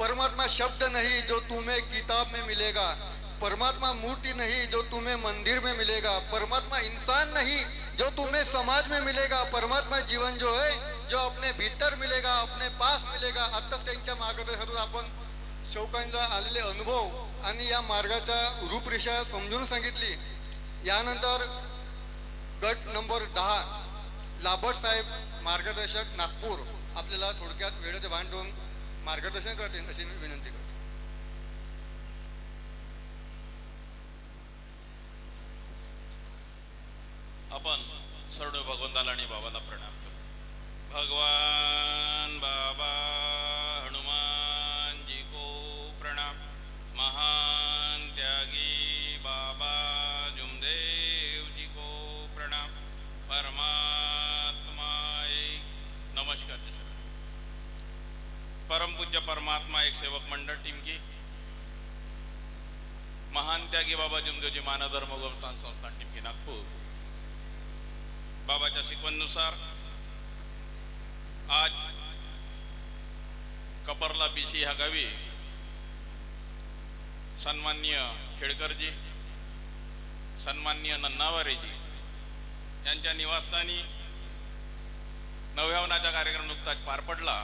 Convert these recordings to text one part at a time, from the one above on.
परमात्मा शब्द नहीं जो तुम्हें किताब में मिलेगा, परमात्मा मूर्ति नहीं जो तुम्हें मंदिर में मिलेगा, परमात्मा इंसान नहीं जो तुम्हें समाज में मिलेगा, परमात्मा जीवन जो है जो अपने भीतर मिलेगा, अपने पास मिलेगा. आत्ताच त्यांच्या मार्गदर्शनातून आपण शौकांचा आलेले अनुभव आणि या मार्गाच्या रूपरेषा समजून सांगितली. यानंतर गट नंबर 10 लाभट साहेब मार्गदर्शक नागपूर आपल्याला थोडक्यात वेळेचे भान ठेवून मार्गदर्शन करतील अशी मी विनंती करतो. आपण सर्व भगवंताला आणि बाबाला प्रणाम करू. भगवान बाबा हनुमान जी को प्रणाम. महान त्यागी बाबा जुमदेव जी को प्रणाम. परमात्मा एक. नमस्कार जी सर. परम पूज्य परमात्मा एक सेवक मंडळ टीम की महान त्यागी बाबा जुमदेवजी मानव धर्म गोमस्थान संस्थान टीम की नागपूर. बाबाच्या शिकवणीनुसार आज कपरला बीसी ह्या गावी सन्माननीय खेडकरजी, सन्माननीय नन्नावरेजी यांच्या निवासस्थानी नवयवनाचा कार्यक्रम नुकताच पार पडला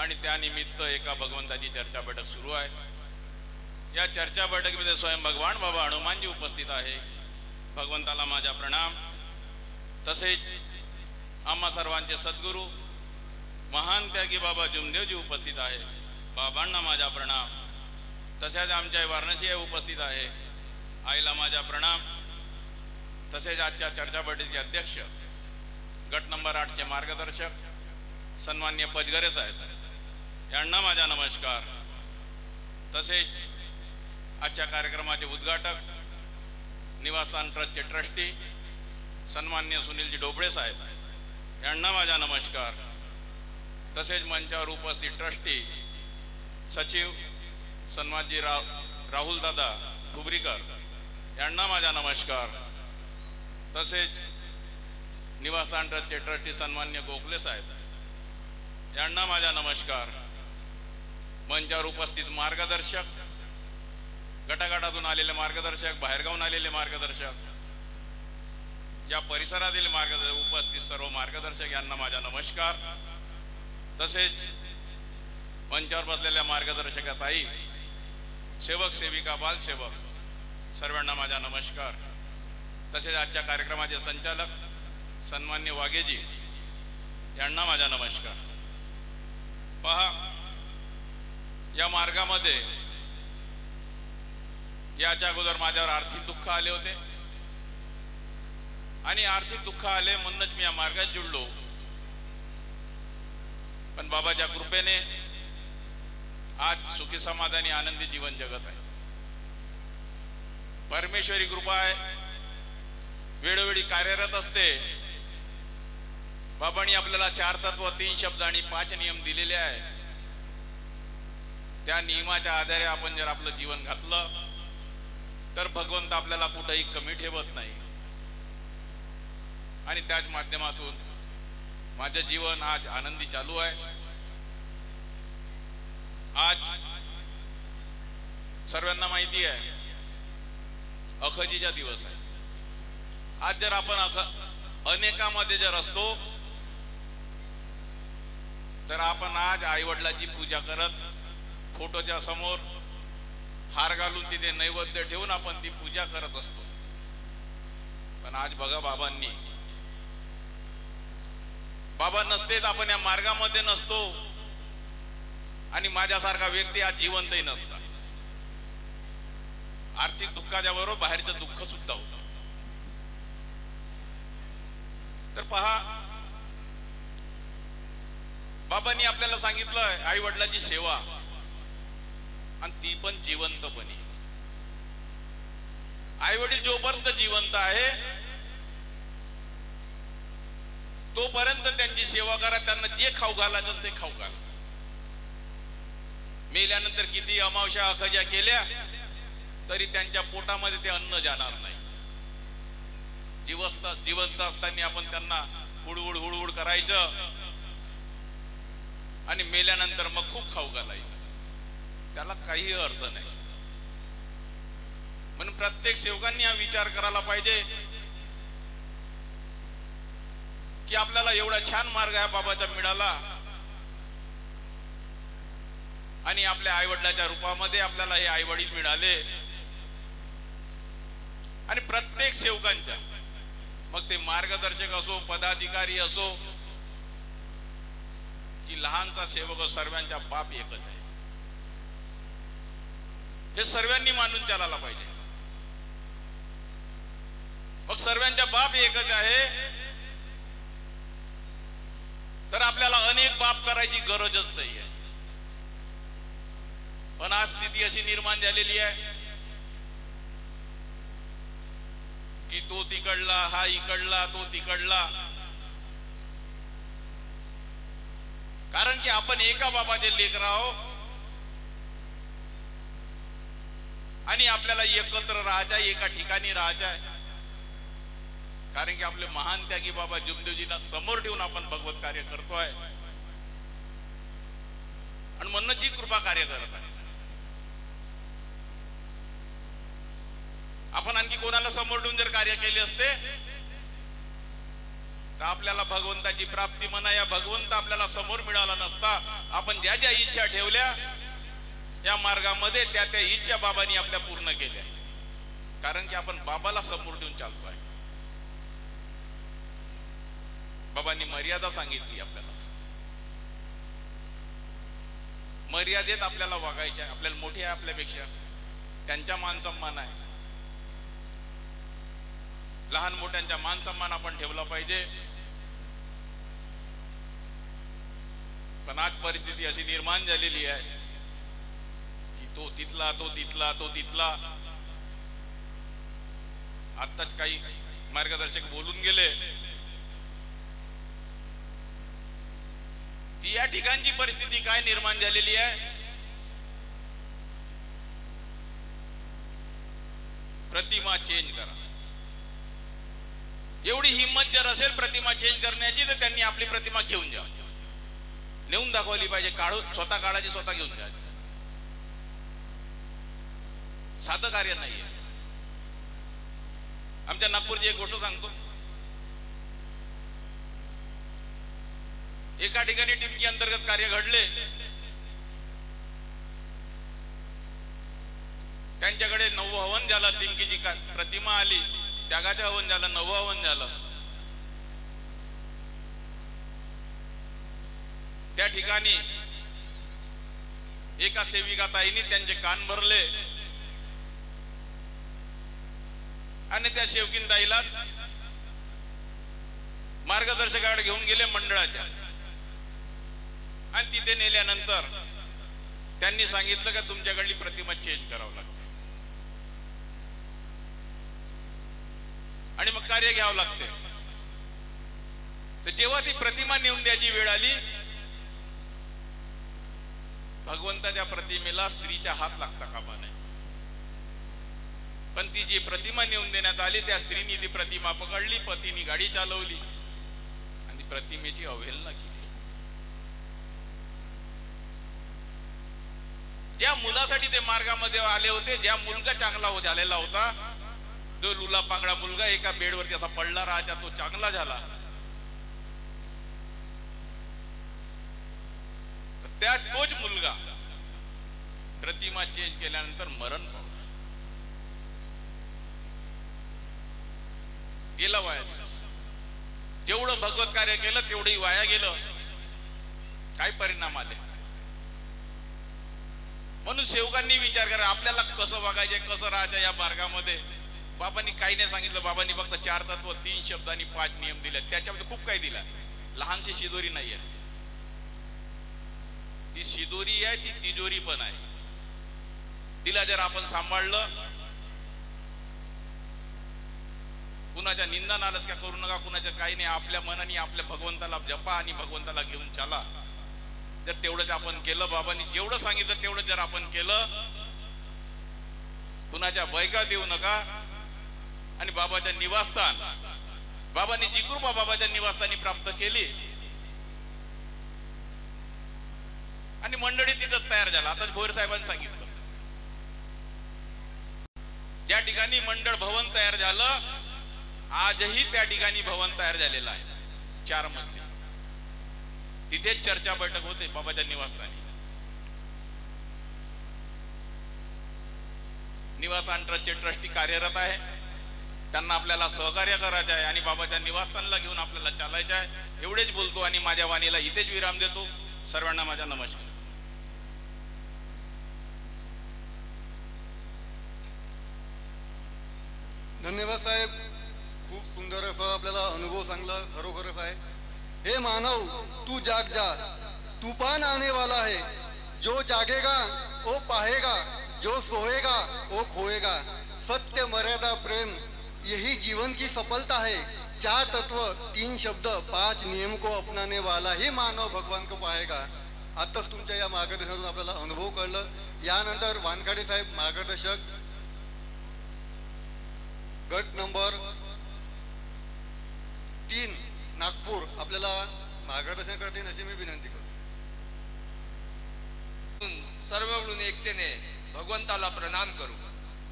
आणि त्यानिमित्त एका भगवंताची चर्चा बैठक सुरू आहे. या चर्चा बैठकीमध्ये स्वयं भगवान बाबा हनुमानजी उपस्थित आहे. भगवंताला माझा प्रणाम. तसेच आम्हा सर्वांचे सद्गुरू महान त्यागी बाबा जुमदेवजी उपस्थित आहे. बाबांना माझा प्रणाम. तसेच आमच्या वाराणसी उपस्थित आहे. आईला माझा प्रणाम. तसेच आजच्या चर्चा बैठकीचे अध्यक्ष गट नंबर 8 चे मार्गदर्शक सन्माननीय पजगरे साहेब यांना माझा नमस्कार. तसेच आजच्या कार्यक्रमाचे उद्घाटक निवासस्थान ट्रस्टचे ट्रस्टी सन्माननीय सुनीलजी डोबळे साहेब यांना माझा नमस्कार. तसेच मंचावर उपस्थित ट्रस्टी सचिव सन्मानजी राहुल दादा खुबरीकर यांना माझा नमस्कार. तसेच निवासस्थान ट्रस्टचे ट्रस्टी सन्माननीय गोखले साहेब यांना माझा नमस्कार. मंचावर उपस्थित मार्गदर्शक, गटागटातून आलेले मार्गदर्शक, बाहेरगावून आलेले मार्गदर्शक, या परिसरातील मार्गदर्शक, उपस्थित सर्व मार्गदर्शक यांना माझा नमस्कार. तसेच मंचावर बसलेल्या मार्गदर्शक ताई, सेवक सेविका, बालसेवक सर्वांना माझा नमस्कार. तसेच आजच्या कार्यक्रमाचे संचालक सन्मान्य वाघेजी यांना माझा नमस्कार. पहा, या मार्गामध्ये याच्या अगोदर माझ्यावर आर्थिक दुःख आले होते आणि आर्थिक दुःख आले म्हणूनच मी या मार्गात जुळलो. पण बाबाच्या कृपेने आज सुखी समाधानी आनंदी जीवन जगत आहे. परमेश्वरी कृपा आहे, वेळोवेळी कार्यरत असते. बाबांनी आपल्याला 4 तत्व, 3 शब्द आणि 5 नियम दिलेले आहे. त्या नियमाच्या आधारे आपण जर आपलं जीवन घातलं तर भगवंत आपल्याला कुठेही कमी ठेवत नाही. आणि त्याच माध्यमातून माझे जीवन आज आनंदी चालू आहे. आज सर्वांना माहिती आहे अखजीचा दिवस आहे. आज जर आपण अनेकामध्ये जर असतो तर आपण आज आई वडिलांची पूजा करत फोटोच्या समोर हार घालून तिथे नैवेद्य ठेवून आपण ती पूजा करत असतो. पण आज बघा, बाबा नसतेच आपण या मार्गामध्ये नसतो आणि माझ्यासारखा व्यक्ती आज जिवंतही नसता. आर्थिक दुःखाच्या बरोबर बाहेरचं दुःख सुद्धा होतं. तर पहा, बाबांनी आपल्याला सांगितलं आई वडिलांची सेवा, आणि ती पण जिवंतपणे. आई वडील जोपर्यंत जिवंत आहे तोपर्यंत त्यांची सेवा करा. त्यांना जे खाऊ घालायचं ते खाऊ घाला. मेल्यानंतर किती अमावस्या अखज्या केल्या तरी त्यांच्या पोटामध्ये ते अन्न जाणार नाही. जिवंत असताना आपण त्यांना हुडहुड हुडहुड करायचं आणि मेल्यानंतर मग खूप खाऊ घालायचे, त्याला काही अर्थ नाही. म्हणून प्रत्येक सेवकांनी हा विचार करायला पाहिजे की आपल्याला एवढा छान मार्ग ह्या बाबाचा मिळाला आणि आपल्या आईवडिलाच्या रूपामध्ये आपल्याला हे आईवडील मिळाले. आणि प्रत्येक सेवकांच्या, मग ते मार्गदर्शक असो, पदाधिकारी असो की लहानचा सेवक असो, सर्वांचा बाप एकच आहे. हे सर्वांनी मानून चालायला पाहिजे. मग सर्वांचा बाप एकच आहे तर आपल्याला अनेक बाप करायची गरजच नाही आहे. पण आज स्थिती अशी निर्माण झालेली आहे की तो तिकडला, हा इकडला, तो तिकडला. कारण की आपण एका बाबाचे लेकर आहोत आणि आपल्याला एकत्र राहायचं, एका ठिकाणी राहायचं. कारण की आपले महान त्यागी बाबा जुमदेवजीला समोर ठेवून आपण भगवत कार्य करतोय आणि म्हणूनच ही कृपा कार्य करत आहे. आपण आणखी कोणाला समोर ठेवून जर कार्य केले असते तर आपल्याला भगवंताची प्राप्ती म्हणा, या भगवंत आपल्याला समोर मिळाला नसता. आपण ज्या ज्या इच्छा ठेवल्या या मार्गामध्ये त्या त्या इच्छा बाबांनी आपल्या पूर्ण केल्या. कारण की आपण बाबाला समोर ठेवून चालतोय. बाबांनी मर्यादा सांगितली आपल्याला, मर्यादेत आपल्याला वागायचे. आपल्याला मोठे आहे आपल्यापेक्षा, त्यांचा मान सन्मान आहे. लहान मोठ्यांचा मान सन्मान आपण ठेवला पाहिजे. पण आज परिस्थिती अशी निर्माण झालेली आहे की तो तिथला, तो तिथला, तो तिथला. आत्ताच काही मार्गदर्शक बोलून गेले की या ठिकाणची परिस्थिती काय निर्माण झालेली आहे. प्रतिमा चेंज करा. एवढी हिंमत जर असेल प्रतिमा चेंज करण्याची तर त्यांनी आपली प्रतिमा घेऊन जा, नेऊन दाखवली पाहिजे. काढून स्वतः काढायची, स्वतः घेऊन जा. साधं कार्य नाहीये. आमच्या नागपूरची एक गोष्ट सांगतो. एका ठिकाणी टिमकी अंतर्गत कार्य घडले. त्यांच्याकडे 9 हवन झालं. टिमकीची प्रतिमा आली, त्यागाचं हवन झालं, 9 हवन झालं. त्या ठिकाणी एका सेविका ताईंनी त्यांचे कान भरले आणि त्या सेवकीन ताईला मार्गदर्शकाकडे घेऊन गेले मंडळाच्या. आणि तिथे नेल्यानंतर त्यांनी सांगितलं का तुमच्याकडली प्रतिमा चेंज करावं लागते आणि मग कार्य घ्यावं लागते. तर जेव्हा ती प्रतिमा नेऊन द्यायची वेळ आली, भगवंताच्या प्रतिमेला स्त्रीचा हात लागता कामा नये. पण ती जी प्रतिमा नेऊन देण्यात आली त्या स्त्रीने ती प्रतिमा पकडली, पतीने गाडी चालवली आणि प्रतिमेची अवहेलना केली. ज्या मुलासाठी ते मार्गामध्ये आले होते, ज्या मुलगा चांगला झालेला होता, जो लुला पांगडा मुलगा एका बेडवरती असा पडला राहायचा, तो चांगला झाला. त्या तोच मुलगा प्रतिमा चेंज केल्यानंतर मरण पावला, गेला वाया दिवस. जेवढं भगवत कार्य केलं तेवढंही वाया गेलं. काय परिणाम आले. म्हणून सेवकांनी विचार करा आपल्याला कसं वागायचे, कसं राहायचं या मार्गामध्ये. बाबांनी काही नाही सांगितलं. बाबांनी फक्त 4 तत्व, 3 शब्द आणि 5 नियम दिले. त्याच्यामध्ये खूप काही दिला. लहानशी शिदोरी नाही आहे ती. शिदोरी आहे ती, तिजोरी पण आहे. तिला जर आपण सांभाळलं, कुणाच्या निंदा नालस्का करू नका, कुणाच्या काही नाही. आपल्या मनाने आपल्या भगवंताला जपा आणि भगवंताला घेऊन चाला. जर तेवढंच आपण केलं, बाबांनी जेवढं सांगितलं तेवढं जर आपण केलं, कुणाच्या बैका देऊ नका. आणि बाबाच्या निवासस्थान, बाबांनी जी कृपा बाबाच्या निवासस्थानी प्राप्त केली आणि मंडळी तिथं तयार झाला. आता भोयर साहेबांनी सांगितलं ज्या ठिकाणी मंडळ भवन तयार झालं, आजही त्या ठिकाणी भवन तयार झालेलं आहे 4 मजली. तिथेच चर्चा बैठक होते बाबाच्या निवासस्थानी. निवासस्थान ट्रस्टचे ट्रस्टी कार्यरत आहे, त्यांना आपल्याला सहकार्य करायचं आहे आणि बाबाच्या निवासस्थानला घेऊन आपल्याला चालायचं आहे. एवढेच बोलतो आणि माझ्या वाणीला इथेच विराम देतो. सर्वांना माझा नमस्कार. धन्यवाद साहेब, खूप सुंदर असं आपल्याला अनुभव सांगला. खरोखरच आहे. हे मानव तू जाग जा, तूफान आने वाला है. जो जागेगा वो पाएगा, जो सोएगा वो खोएगा. सत्य, मर्यादा, प्रेम यही जीवन की सफलता है. 4 तत्व, 3 शब्द, 5 नियम को अपनाने वाला ही मानव भगवान को पाएगा. आताच तुमच्या या मार्गदर्शनातून आपल्याला अनुभव कळलं. यानंतर वानखाडे साहेब मार्गदर्शक गट नंबर 3 नागपूर आपल्याला मार्गदर्शन करते अशी मी विनंती करतो. सर्व मिळून एकतेने भगवंताला प्रणाम करू.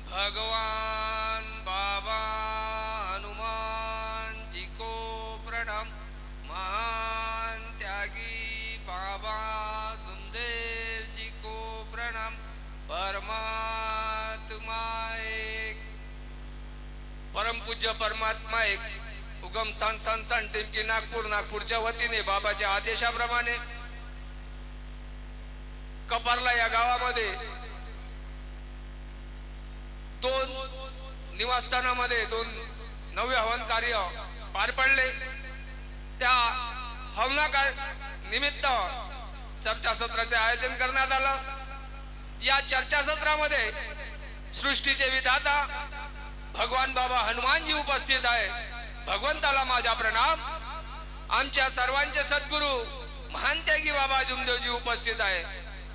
भगवान बाबा हनुमान जी को प्रणाम. महान त्यागी बाबा सुंदर जी को प्रणाम. परमात्मा एक, परमपूज्य परमात्मा एक, उगमस्थान संस्थान टिमकी नागपूर, नागपूरच्या वतीने बाबाच्या आदेशाप्रमाणे कपारला या गावामध्ये 2 निवासस्थानामध्ये 2 नवे हवन कार्य पार पडले. त्या हवना निमित्त चर्चासत्राचे आयोजन करण्यात आलं. या चर्चासत्रामध्ये सृष्टीचे विधाता भगवान बाबा हनुमानजी उपस्थित आहे. भगवंताला माझा प्रणाम. आमच्या सर्वांचे सद्गुरू महान त्यागी बाबा जुमदेवजी उपस्थित आहे.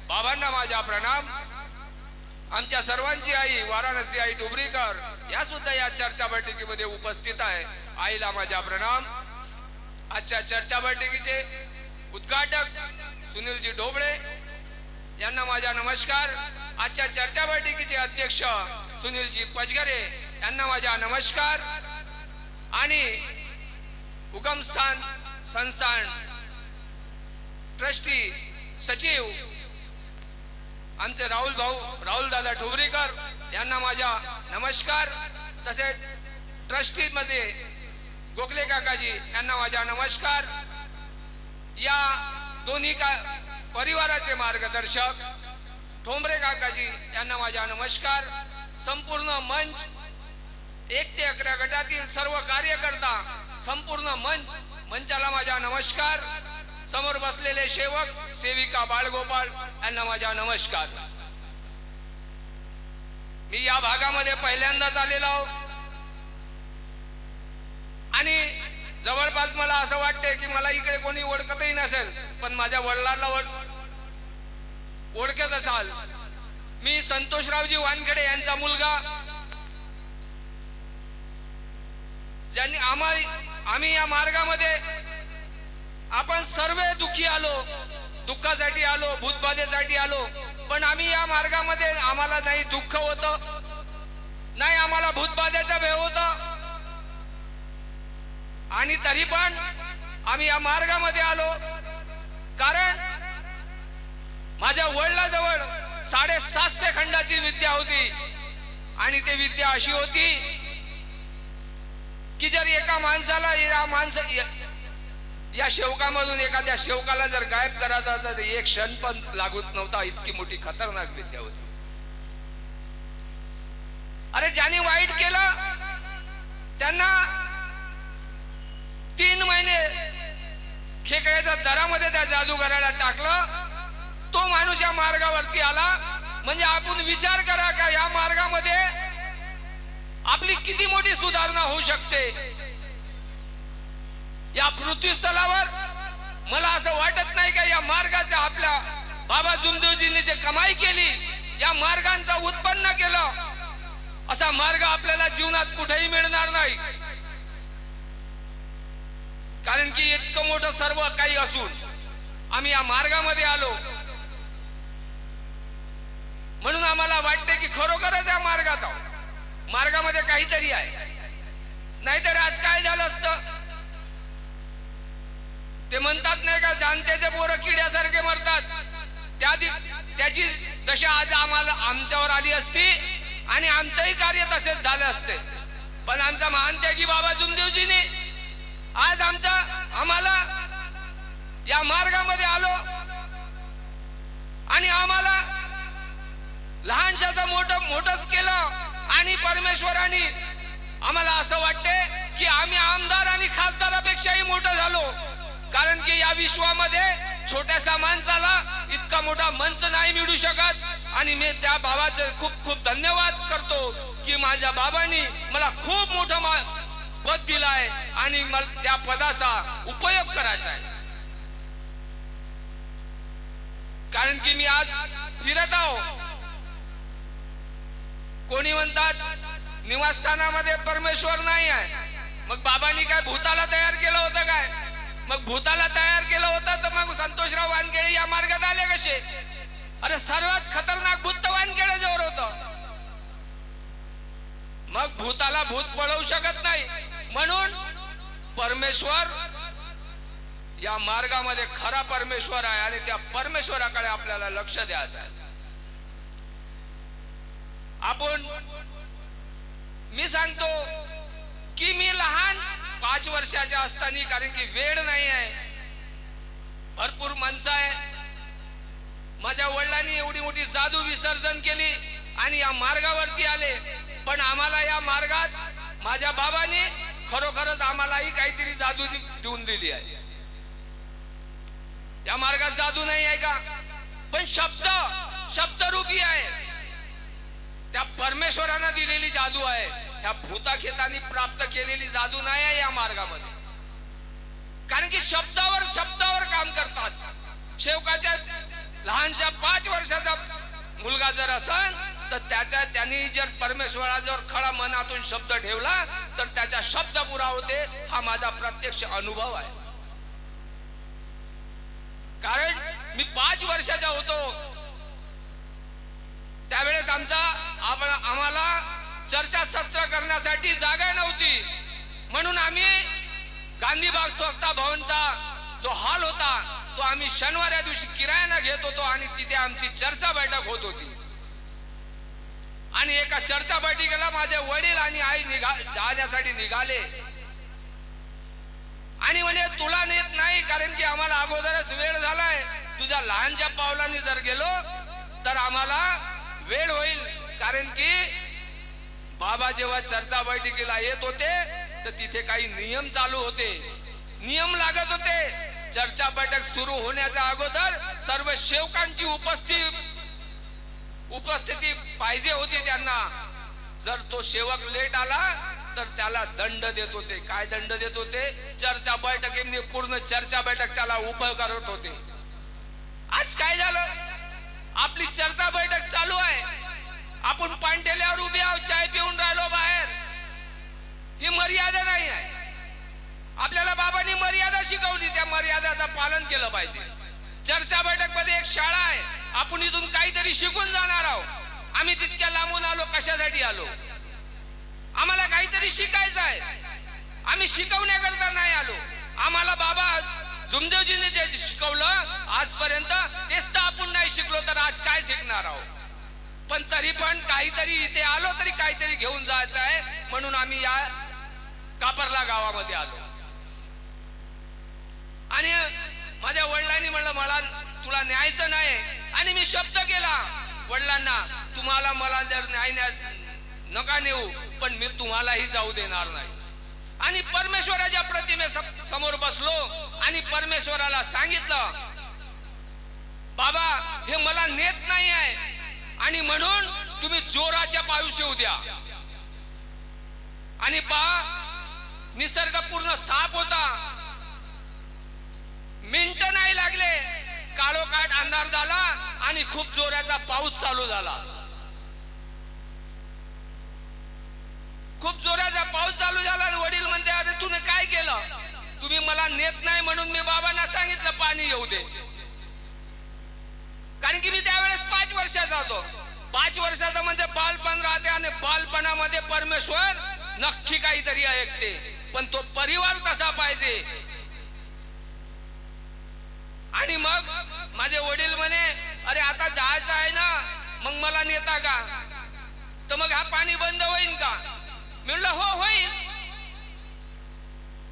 बाबांना माझा प्रणाम. आमच्या सर्वांची आई वाराणसी आई डुबरीकर या सुद्धा या चर्चा बैठकीमध्ये उपस्थित आहे. आईला माझा प्रणाम. आजच्या चर्चा बैठकीचे उद्घाटक सुनीलजी ढोबळे यांना माझा नमस्कार. आजच्या चर्चा बैठकीचे अध्यक्ष सुनीलजी पचगरे यांना माझा नमस्कार. आणि उगमस्थान संस्थान ट्रस्टी सचिव आमचे राहुल दादा ठोबरेकर यांना माझा नमस्कार. तसेच ट्रस्टी मध्ये गोखले काकाजी यांना माझा नमस्कार. या दोन्ही परिवाराचे मार्गदर्शक ठोंबरे काकाजी यांना माझा नमस्कार. संपूर्ण मंच 1 ते 11 गटातील सर्व कार्यकर्ता, संपूर्ण मंचाला माझा नमस्कार. समोर बसलेले सेवक सेविका बाळगोपाळ यांना माझा नमस्कार. मी या भागामध्ये पहिल्यांदाच आलेलो आहो आणि जवळपास मला असं वाटते की मला इकडे कोणी ओळखतही नसेल, पण माझ्या वडिलांना ओळखत असाल. मी संतोषरावजी वानखेडे यांचा मुलगा, ज्यांनी आम्ही या मार्गामध्ये आपण सर्व दुःखी आलो, दुःखासाठी आलो, भूतबाधेसाठी आलो, पण आम्ही या मार्गामध्ये आम्हाला नाही दुःख होतं, नाही आम्हाला भूतबाधेचा भय होता, आणि तरी पण आम्ही या मार्गामध्ये आलो. कारण माझ्या वडिलांजवळ 750 खंडाची विद्या होती आणि ती विद्या अशी होती की जर एका माणसाला या शेवकामधून एखाद्या शेवकाला जर गायब करायचा तर 1 क्षण पण लागत नव्हता. इतकी मोठी खतरनाक विद्या होती. अरे ज्यांनी वाईट केलं त्यांना 3 महिने खेकड्याच्या दरामध्ये त्या जादूगाराला टाकलं. तो माणूस या मार्गावरती आला. म्हणजे आपण विचार करा का या मार्गामध्ये आपली किती मोठी सुधारणा होऊ शकते. या पृथ्वीस्थळावर मला असं वाटत नाही का या मार्गाचा आपल्या बाबा जुमदेवजींनी जे कमाई केली, या मार्गांचा उत्पन्न केलं, असा मार्ग आपल्याला जीवनात कुठेही मिळणार नाही. कारण की इतकं मोठं सर्व काही असून आम्ही या मार्गामध्ये आलो. तरी आहे. नाहीतर आज काय झालं असतं? ते म्हणतात नाही का, जाणत्याचे पोरं किड्यासारखे मरतात. त्याची दशा आज आमच्यावर आली असती आणि आमचंही कार्य तसेच झालं असते. पण आमचा महान त्यागी बाबा जुमदेवजीने आज आम्हाला या मार्गामध्ये आलो आणि आम्हाला लहानशाचं मोठंच केलं. आणि परमेश्वराने आम्हाला असं वाटते की आम्ही आमदार आणि खासदारापेक्षाही मोठं झालो. कारण की या विश्वामध्ये छोट्याशा माणसाला इतका मोठा मंच नाही मिळू शकत. आणि मी त्या बाबाचे खूप खूप धन्यवाद करतो की माझ्या बाबांनी मला खूप मोठं पद दिलाय आणि मला त्या पदाचा उपयोग करायचा आहे. कारण की मी आज फिरत आहो. कोणी म्हणतात निवासस्थानामध्ये परमेश्वर नाही आहे. मग बाबांनी काय भूताला तयार केलं होतं काय? मग भूताला तयार केलं होतं तर मग संतोषराव वानखेडे या मार्गात आले कसे? अरे सर्वात खतरनाक भूत तर वानखेडेजवळ होतं. मग भूताला भूत पळवू शकत नाही. म्हणून परमेश्वर या मार्गामध्ये खरा परमेश्वर आहे आणि त्या परमेश्वराकडे आपल्याला लक्ष द्यायचं आहे. मी सांगतो की मी लहान 5 वर्षाच्या असताना, कारण की वेळ नाही आहे, भरपूर माणसं आहे. माझ्या वडिलांनी एवढी मोठी जादू विसर्जन केली आणि या मार्गावरती आले. पण आम्हाला या मार्गात माझ्या बाबांनी खरोखरच आम्हालाही काहीतरी जादू देऊन दिली आहे. या मार्गात जादू नाही आहे का? पण शब्दरूपी आहे. त्या परमेश्वरानं दिलेली जादू आहे. ह्या भूताखेतांनी प्राप्त केलेली जादू नाही आहे या मार्गामध्ये. कारण की शब्दावर काम करतात. शेवकाच्या लहानशा 5 वर्षाचा मुलगा जर असेल तर त्यांनी जर परमेश्वराजवळ खरा मनातून शब्द ठेवला तर त्याचा शब्द पुरा होते. हा माझा प्रत्यक्ष अनुभव आहे. कारण मी 5 वर्षाचा होतो त्यावेळेस आम्हाला चर्चासत्र करण्यासाठी जागा नव्हती. म्हणून आम्ही गांधीबाग स्वच्छता भवनचा जो हॉल होता तो आम्ही शनिवारी दिवशी किरायाने घेत होतो आणि तिथे आमची चर्चा बैठक होत होती. आणि एका चर्चा बैठकीला माझे वडील आणि आई जाण्यासाठी निघाले आणि म्हणे तुला नेत नाही कारण की आम्हाला अगोदरच वेळ झालाय. तुझ्या लहानच्या पावलांनी जर गेलो तर आम्हाला वेळ होईल. कारण की बाबा जेव्हा चर्चा बैठकीला येत होते तर तिथे काही नियम चालू होते, नियम लागत होते. चर्चा बैठक सुरू होण्याच्या अगोदर सर्व सेवकांची उपस्थिती पाहिजे होती त्यांना. जर तो सेवक लेट आला तर त्याला दंड देत होते. काय दंड देत होते? चर्चा बैठकीने पूर्ण चर्चा बैठक त्याला उभं करत होते. आज काय झालं? आपली चर्चा बैठक चालू आहे, आपण पांढेल्यावर उभे आहोत, चाय पिऊन राहिलो बाहेर. ही मर्यादा नाही आहे. आपल्याला बाबांनी मर्यादा शिकवली, त्या मर्यादाचं पालन केलं पाहिजे. चर्चा बैठक मध्ये एक शाळा आहे, आपण इथून काहीतरी शिकून जाणार आहोत. आम्ही तितक्या लांबून आलो, कशासाठी आलो? आम्हाला काहीतरी शिकायचं आहे. आम्ही शिकवण्याकरता नाही आलो. आम्हाला बाबा जुमदेवजीने जे शिकवलं आजपर्यंत तेच तर आपण नाही शिकलो तर आज काय शिकणार आहोत? पण तरी पण काहीतरी इथे आलो तरी काहीतरी घेऊन जायचं आहे. म्हणून आम्ही या कापरला गावामध्ये आलो. आणि माझ्या वडिलांनी म्हणलं मला तुला न्यायचं नाही. आणि मी शब्द केला वडिलांना, तुम्हाला मला जर न्याय नका नेऊ पण मी तुम्हालाही जाऊ देणार नाही. आणि परमेश्वराच्या प्रतिमे समोर बसलो आणि परमेश्वराला सांगितलं, बाबा हे मला नेत नाही आहे आणि म्हणून तुम्ही जोराच्या पाऊस येऊ द्या. आणि निसर्ग पूर्ण साफ होता. मिनिट नाही लागले, काळोखाट अंधार झाला आणि खूप जोराचा पाऊस चालू झाला. खूप जोराचा पाऊस चालू झाला आणि वडील म्हणते, अरे तुम्ही काय केलं? तुम्ही मला नेत नाही म्हणून मी बाबांना सांगितलं पाणी येऊ दे. कारण की मी त्यावेळेस 5 वर्षाचा होतो. 5 वर्षाचा म्हणजे बालपण राहते आणि बालपणामध्ये परमेश्वर नक्की काहीतरी ऐकते, पण तो परिवार तसा पाहिजे. आणि मग माझे वडील म्हणे, अरे आता जायचं आहे ना, मग मला नेता का? तर मग हा पाणी बंद होईल का? मी म्हणलं हो होईल.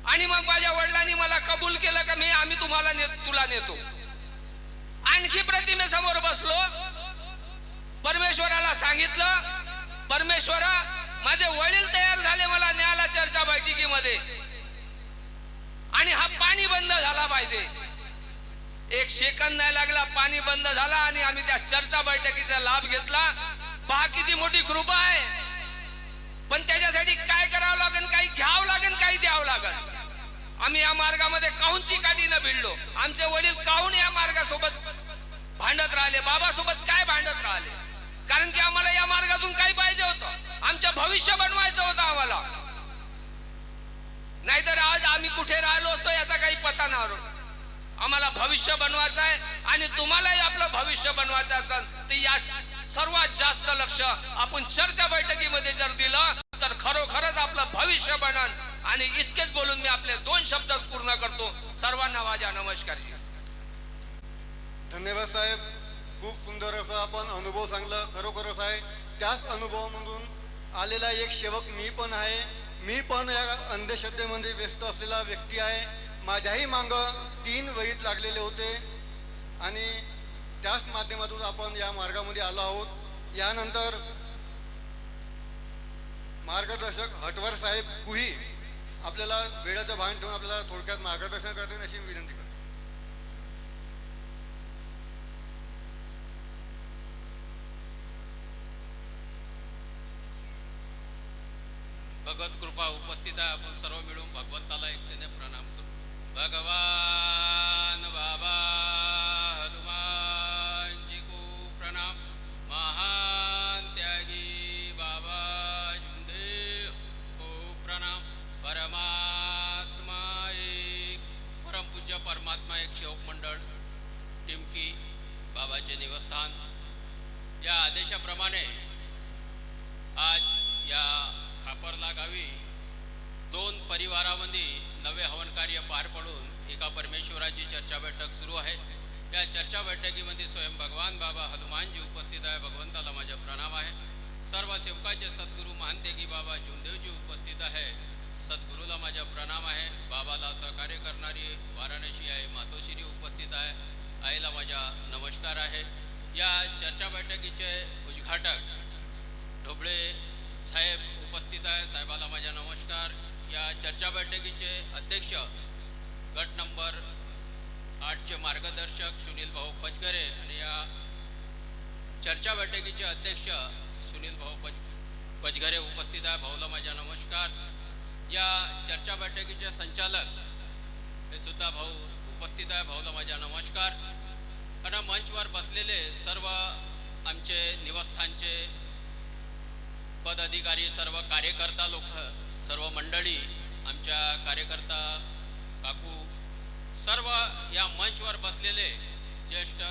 आणि मग माझ्या वडिलांनी मला कबूल केलं का आम्ही तुला नेतो. आणखी प्रतिमेसमोर बसलो, परमेश्वराला सांगितलं, परमेश्वरा माझे वडील तयार झाले मला न्यायला चर्चा बैठकीमध्ये, आणि हा पाणी बंद झाला पाहिजे. एक सेकंद नाही लागला, पाणी बंद झाला आणि आम्ही त्या चर्चा बैठकीचा लाभ घेतला. पहा किती मोठी कृपा आहे. पण त्याच्यासाठी काय करावं लागेल, काही घ्यावं लागेल, काही द्यावं लागेल. आम्ही या मार्गामध्ये काहूनची काठी न भिडलो. आमचे वडील काहून या मार्गासोबत भांडत राहिले, बाबासोबत काय भांडत राहिले? कारण की आम्हाला या मार्गातून काही पाहिजे होतं, आमचं भविष्य बनवायचं होतं आम्हाला. नाहीतर आज आम्ही कुठे राहिलो असतो याचा काही पता नाही. आम्हाला भविष्य बनवायचं आहे, आणि तुम्हालाही आपलं भविष्य बनवायचं असेल तर या सर्वात जास्त लक्ष आपण चर्चा बैठकीमध्ये जर दिलं तर खरोखरच आपलं भविष्य बनन. आणि इतकेच बोलून मी आपले 2 शब्द पूर्ण करतो. सर्वांना माझा नमस्कार. धन्यवाद साहेब. खूप सुंदर असं आपण अनुभव सांगला. खरोखरच आहे, त्याच अनुभवामधून आलेला एक सेवक मी पण आहे. मी पण या अंधश्रद्धेमध्ये व्यस्त असलेला व्यक्ती आहे. माझ्याही मागं 3 वहीत लागलेले होते, आणि त्याच माध्यमातून आपण या मार्गामध्ये आलो आहोत. यानंतर मार्गदर्शक हटवर साहेब कुही आपल्याला वेळाचं भान ठेवून आपल्याला थोडक्यात मार्गदर्शन करतील अशी विनंती करतो. भगवत कृपा उपस्थित आहे. आपण सर्व मिळून भगवंताला एकतेने प्रणाम करू. भगवान बाबा हनुमानजी को प्रणाम. महान त्यागी बाबा जुंदेव को प्रणाम. परमात्मा एक, परमपूज्य परमात्मा एक सेवक मंडळ टिमकी बाबाचे निवस्थान या आदेशाप्रमाणे आज या खापरला गावी 2 परिवारामध्ये नवे हवन कार्य पार पडून एका परमेश्वराची चर्चा बैठक सुरू आहे. या चर्चा बैठकीमध्ये स्वयं भगवान बाबा हनुमानजी उपस्थित आहे. भगवंताला माझा प्रणाम आहे. सर्व सेवकाचे सद्गुरू महानतेगी बाबा जुंदेवजी उपस्थित आहे. सद्गुरूला माझा प्रणाम आहे. बाबाला सहकार्य करणारी वाराणसी आहे मातोश्री उपस्थित आहे. आईला माझा नमस्कार आहे. या चर्चा बैठकीचे उद्घाटक ढोबळे साहेब उपस्थित आहे. साहेबाला माझा नमस्कार. या चर्चा बैठकीचे अध्यक्ष गट नंबर 8चे मार्गदर्शक सुनील भाऊ पचगरे, आणि या चर्चा बैठकीचे अध्यक्ष सुनील भाऊ पचगरे उपस्थित आहे. भाऊला माझा नमस्कार. या चर्चा बैठकीचे संचालक हे सुद्धा भाऊ उपस्थित आहे. भाऊला माझा नमस्कार. आणि मंचवर बसलेले सर्व आमचे निवस्थानचे पदाधिकारी, सर्व कार्यकर्ता लोक, सर्व मंडळी, आमच्या कार्यकर्ता काकू, सर्व या मंचवर बसलेले ज्येष्ठ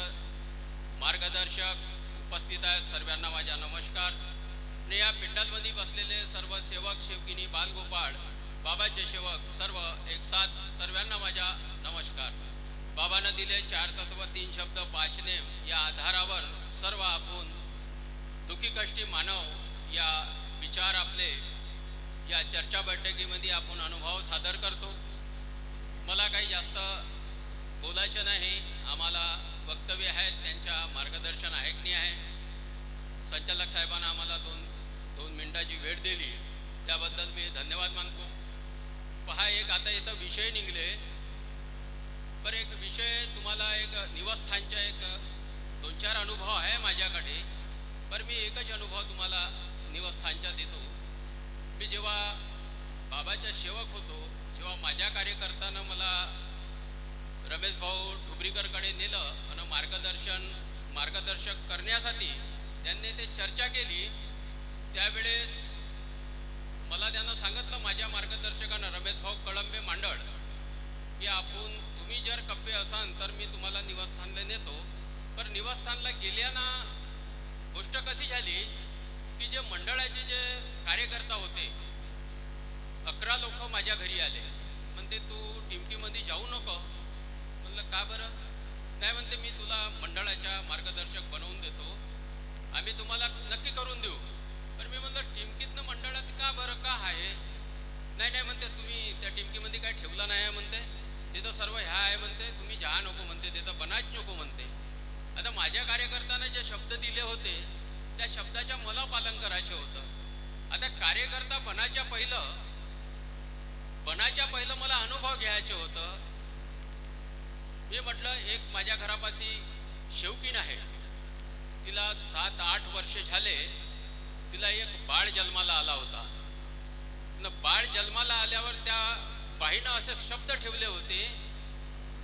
मार्गदर्शक उपस्थित आहेत. सर्वांना माझा नमस्कार. आणि या पिंडलमध्ये बसलेले सर्व सेवक सेवकिनी, बालगोपाळ, बाबाचे सेवक सर्व एक साथ सर्वांना माझा नमस्कार. बाबानं दिले 4 तत्व 3 शब्द 5 नेम या आधारावर सर्व आपण दुःखी कष्टी मानव या विचार आपले या चर्चा बैठकीमध्ये आपण अनुभव सादर करतो. मला काही जास्त बोलायचं नाही. आम्हाला वक्तव्य आहेत, त्यांच्या मार्गदर्शन ऐकणे आहे. संचालक साहेबांना आम्हाला दोन मिनिटाची वेळ दिली त्याबद्दल मी धन्यवाद मानतो. पहा, एक आता इथं विषय निघले, पर एक विषय तुम्हाला एक निवस्थानचा एक 2-4 अनुभव आहे माझ्याकडे. पर मी एकच अनुभव तुम्हाला निवस्थानचा देतो. मी जेव्हा बाबाचा सेवक होतो, जेव्हा माझ्या कार्यकर्त्यानं मला रमेश भाऊ ठुबरीकरकडे नेलं आणि मार्गदर्शक करण्यासाठी त्यांनी ते चर्चा केली. त्यावेळेस मला त्यानं सांगितलं, माझ्या मार्गदर्शकानं रमेश भाऊ कळंबे मांडळ, की तुम्ही जर कप्पे असाल तर मी तुम्हाला निवस्थानला नेतो. पण निवस्थानला गेल्यानं गोष्ट कशी झाली की जे मंडळाचे जे कार्यकर्ता होते 11 लोक माझ्या घरी आले. म्हणते तू टिमकीमध्ये जाऊ नको. म्हणलं का बरं? नाही म्हणते मी तुला मंडळाच्या मार्गदर्शक बनवून देतो, आम्ही तुम्हाला नक्की करून देऊ. पण मी म्हणलं टिमकीतनं मंडळात का बरं, का आहे? नाही नाही म्हणते तुम्ही त्या टिमकीमध्ये काय ठेवलं नाही आहे म्हणते, तिथं सर्व ह्या आहे म्हणते, तुम्ही जा नको म्हणते, तिथं बनाच नको म्हणते. आता माझ्या कार्यकर्त्यांना जे शब्द दिले होते त्या शब्दाच्या मला पालन करायचं होतं. आता कार्यकर्ता बनाच्या पहिलं मला अनुभव घ्यायचं होतं. मी म्हटलं एक माझ्या घरापाशी शौकीन आहे, तिला 7-8 वर्ष झाले, तिला एक बाळ जन्माला आला होता. बाळ जन्माला आल्यावर त्या बाईनं असे शब्द ठेवले होते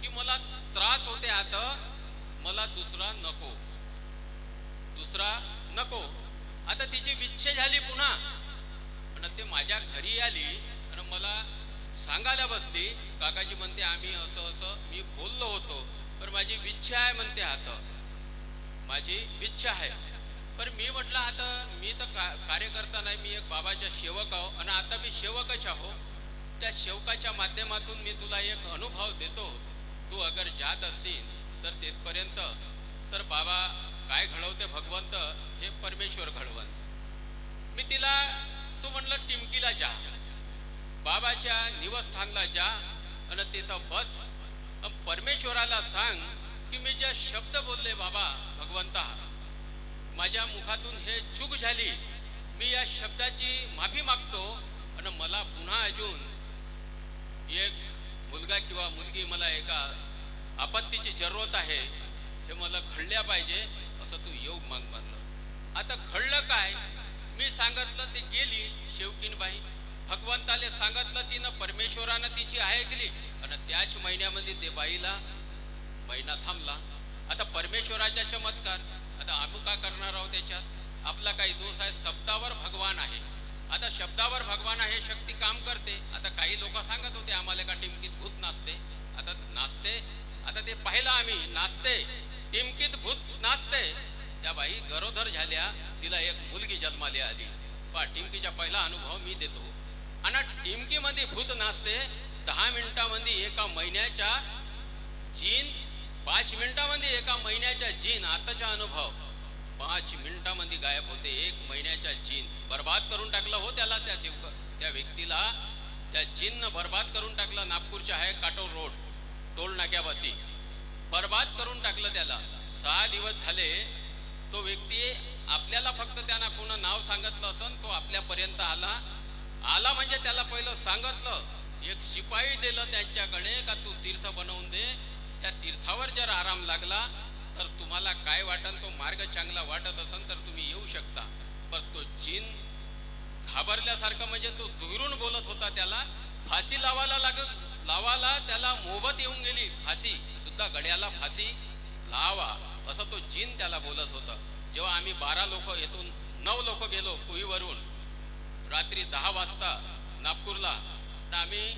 की मला त्रास होते आता, मला दुसरा नको. आता तिची विच्छे झाली पुन्हा. पण ते माझ्या घरी आली आणि मला सांगायला बसली, काकाजी म्हणते आम्ही असं मी बोललो होतो, पण माझी विच्छा आहे म्हणते, आता माझी विच्छा आहे. पण मी म्हटलं आता मी तर कार्यकर्ता नाही, मी एक बाबाचा सेवक आहो आणि आता मी सेवकच आहो. त्या सेवकाच्या माध्यमातून मी तुला एक अनुभव देतो, तू अगर जात असशील तर तेथपर्यंत तर बाबा काय घडवते भगवंत हे परमेश्वर घडवण. मी तिला तू म्हणलं टिमकीला जा, बाबाच्या निवस्थानला जा आणि तिथं बस. परमेश्वराला सांग की मी जे शब्द बोलले बाबा भगवंता, माझ्या मुखातून हे चूक झाली, मी या शब्दाची माफी मागतो आणि मला पुन्हा अजून एक मुलगा किंवा मुलगी मला एका आपत्तीची जरूरत आहे, हे मला घडल्या पाहिजे, असं तू योग माग म्हणलं. आता घडलं काय? मी सांगितलं ते गेली शेवकीनबाई, भगवंताले सांगितलं तिनं, परमेश्वरानं तिची ऐकली आणि त्याच महिन्यामध्ये ते बाईला महिना थांबला. आता परमेश्वराचा चमत्कार. आता आम्ही काय करणार आहोत त्याच्यात? आपला काही दोष आहे? शब्दावर भगवान आहे. आता शब्दावर भगवान आहे, शक्ती काम करते. आता काही लोक सांगत होते आम्हाला का टिमकीत भूत नाचते. आता नाचते, आता ते पाहिलं आम्ही, नाचते टिमकीत भूत नाचते. त्या बाई गरोदर झाल्या, तिला एक मुलगी जन्माला आली. पहा टिमकीचा पहिला अनुभव मी देतो. आणि टिमकीमध्ये भूत नाचते. 10 मिनिटांमध्ये एका महिन्याच्या जीन, 5 मिनिटांमध्ये एका महिन्याच्या जीन, आताचा अनुभव 5 मिनिटांमध्ये गायब होते. 1 महिन्याच्या जीन बर्बाद करून टाकलं हो त्याला, त्या व्यक्तीला त्या जीननं बर्बाद करून टाकलं. नागपूरच्या आहे काटोल रोड टोल नाक्यापाशी बर्बाद करून टाकलं त्याला. 6 दिवस झाले तो व्यक्ती, आपल्याला फक्त त्यांना कोणा नाव सांगितलं असन, तो आपल्यापर्यंत आला म्हणजे त्याला पहिलं सांगितलं, एक शिपाई दिलं त्यांच्याकडे का तू तीर्थ बनवून दे, त्या तीर्थावर जर आराम लागला तर तुम्हाला काय वाटन, तो मार्ग चांगला वाटत असेल तर तुम्ही येऊ शकता. पण तो जीन घाबरल्यासारखं, म्हणजे तो दुरून बोलत होता, त्याला फाशी लावाला त्याला मोहबत येऊन गेली. फाशी सुद्धा गड्याला फाशी लावा असं तो जीन त्याला बोलत होता. जेव्हा आम्ही 12 लोक येथून 9 लोक गेलो कुईवरून रात्री 10 वाजता नागपूरला, तर आम्ही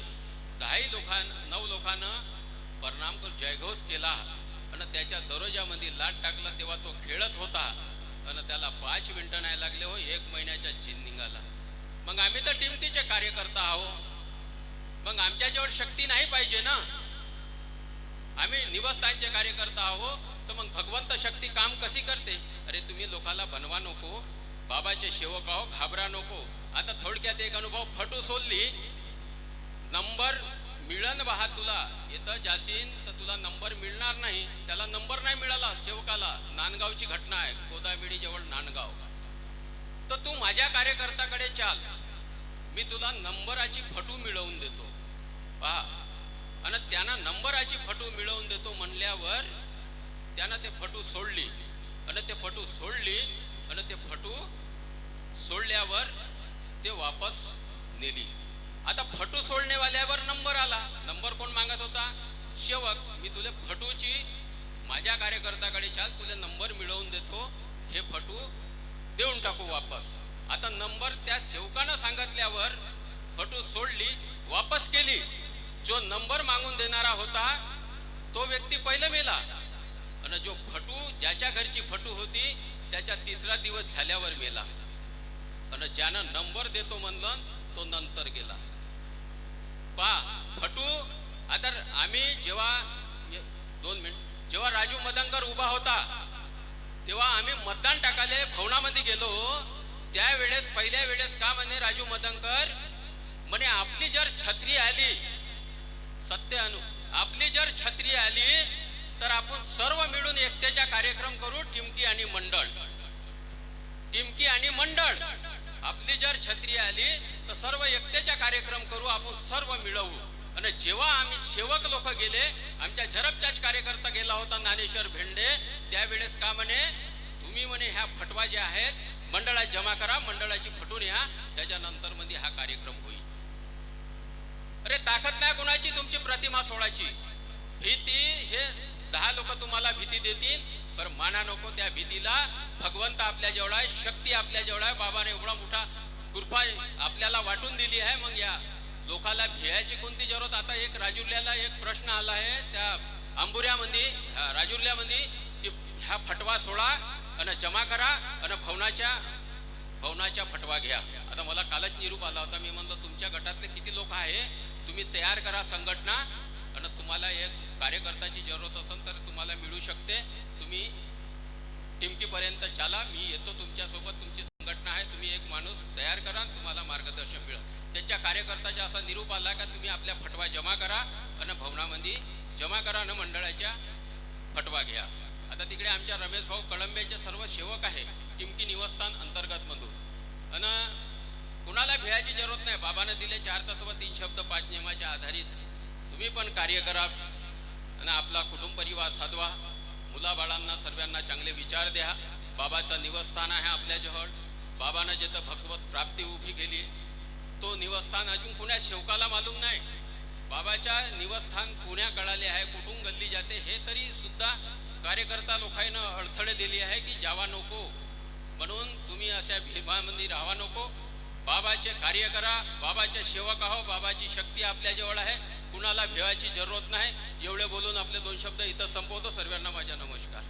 9 लोकांना प्रणाम करून जयघोष केला आणि त्याच्या दरोजामध्ये लाट टाकला. तेव्हा तो खेळत होता आणि त्याला 5 मिनिटं नाही लागले हो, 1 महिन्याचा जीन निघाला. मग आम्ही तर टिमकीचे कार्यकर्ता आहो, मग आमच्याजवळ शक्ती नाही पाहिजे ना? आम्ही निवस्थानचे कार्यकर्ता आहो, तर मग भगवंत शक्ती काम कशी करते? अरे तुम्ही लोकाला बनवा नको, बाबाचे सेवक आहो, घाबरा नको. आता थोडक्यात एक अनुभव फटू सोडली. नंबर मिळन बहा, तुला येतं जाशीन तर तुला नंबर मिळणार नाही. त्याला नंबर नाही मिळाला सेवकाला. नांदगावची घटना आहे, कोदामिडी जवळ नांदगाव. तर तू माझ्या कार्यकर्त्याकडे चाल, मी तुला नंबराची फटू मिळवून देतो. पहा, आणि त्यांना नंबराची फटू मिळवून देतो म्हणल्यावर त्यानं ते फटू सोडली आणि ते फटू सोडल्यावर ते वापस नेली. आता फटू सोडणेवाल्यावर नंबर आला. नंबर कोण मागत होता? सेवक. मी तुले फटूची माझ्या कार्यकर्त्याकडे चाल, तुला नंबर मिळवून देतो, हे फटू देऊन टाकू वापस. आता नंबर त्या सेवकानं सांगितल्यावर फटू सोडली, वापस केली. जो नंबर मागून देणारा होता तो व्यक्ती पहिले मेला आणि जो फटू, ज्याच्या घरची फटू होती, त्याच्या 3रा दिवस झाल्यावर मेला. आणि ज्यानं नंबर देतो म्हणलं तो नंतर गेला. फटू आता आम्ही जेव्हा 2 मिनिट जेव्हा राजू मदनकर उभा होता तेव्हा आम्ही मतदान टाकाले भवनामध्ये गेलो त्यावेळेस पहिल्या वेळेस का म्हणे राजू मदनकर म्हणे आपली जर छत्री आली सत्य अनु आपली जर छत्री आली तर आपण सर्व मिळून एकतेचा कार्यक्रम करू टिमकी आणि मंडळ आपली जर छत्री आली तर सर्व एकतेचा कार्यक्रम करू आपण सर्व मिळवू आणि जेव्हा आम्ही सेवक लोक गेले आमच्या झरपचाच कार्यकर्ता गेला होता ज्ञानेश्वर भेंडे त्यावेळेस का म्हणे तुम्ही म्हणे ह्या फटवा जे आहेत मंडळात जमा करा मंडळाची फटून या त्याच्यानंतर मध्ये हा कार्यक्रम होईल. अरे ताकद नाही कोणाची तुमची प्रतिमा सोडायची भीती हे 10 लोक तुम्हाला भीती देतील पर माना नको त्या भीतीला भगवंत आपल्या जवळ आहे शक्ती आपल्या जवळ आहे बाबाने एवढा मोठा कृपा आपल्याला वाटून दिली आहे मग या लोकाला भियाची कोणती जरूरत. आता एक राजुर्ल्याला एक प्रश्न आला आहे त्या आंबुऱ्यामध्ये राजुर्ल्यामध्ये की ह्या फटवा सोडा आणि जमा करा आणि भवनाच्या फटवा घ्या. आता मला कालच निरूप आला होता मी म्हणलो तुमच्या गटातले किती लोक आहे तुम्ही तयार करा संघटना आणि तुम्हाला एक कार्यकर्त्याची जरूरत असेल तर तुम्हाला मिळू शकते तुम्ही टिमकीपर्यंत चाला मी येतो तुमच्यासोबत तुमची संघटना आहे तुम्ही एक माणूस तयार करा तुम्हाला मार्गदर्शन मिळेल. त्याच्या कार्यकर्त्याचा असा निरूप आला का तुम्ही आपल्या फटवा जमा करा आणि भवनामध्ये जमा करा आणि मंडळाच्या फटवा घ्या. आता तिकडे आमच्या रमेश भाऊ कळंबेचे सर्व सेवक आहे टिमकी निवस्थान अंतर्गत मधून आणि कुणाला भियाची जरूरत नाही बाबाने दिले 4 तत्व 3 शब्द 5 नियमाच्या आधारित तुम्ही पण कार्य करा आणि आपला कुटुंब परिवार साधवा मुलाबाळांना सर्वांना चांगले विचार द्या. बाबाचं निवस्थान आहे आपल्या जवळ बाबानं जिथं भगवत प्राप्ती उभी केली तो निवस्थान अजून कुण्या सेवकाला मालूम नाही. बाबाच्या निवस्थान पुण्या कळाले आहे कुठून गल्ली जाते हे तरी सुद्धा कार्यकर्ता लोकांना अडथळे दिली आहे की जावा नको म्हणून तुम्ही अशा भीमामध्ये राहा नको बाबाचे कार्य करा बाबाचे सेवक आहो बाबाची शक्ती आपल्या जवळ आहे कुणाला भेवायची जरूरत नाही. एवढे बोलून आपले 2 शब्द इथं संपवतो. सर्वांना माझा नमस्कार.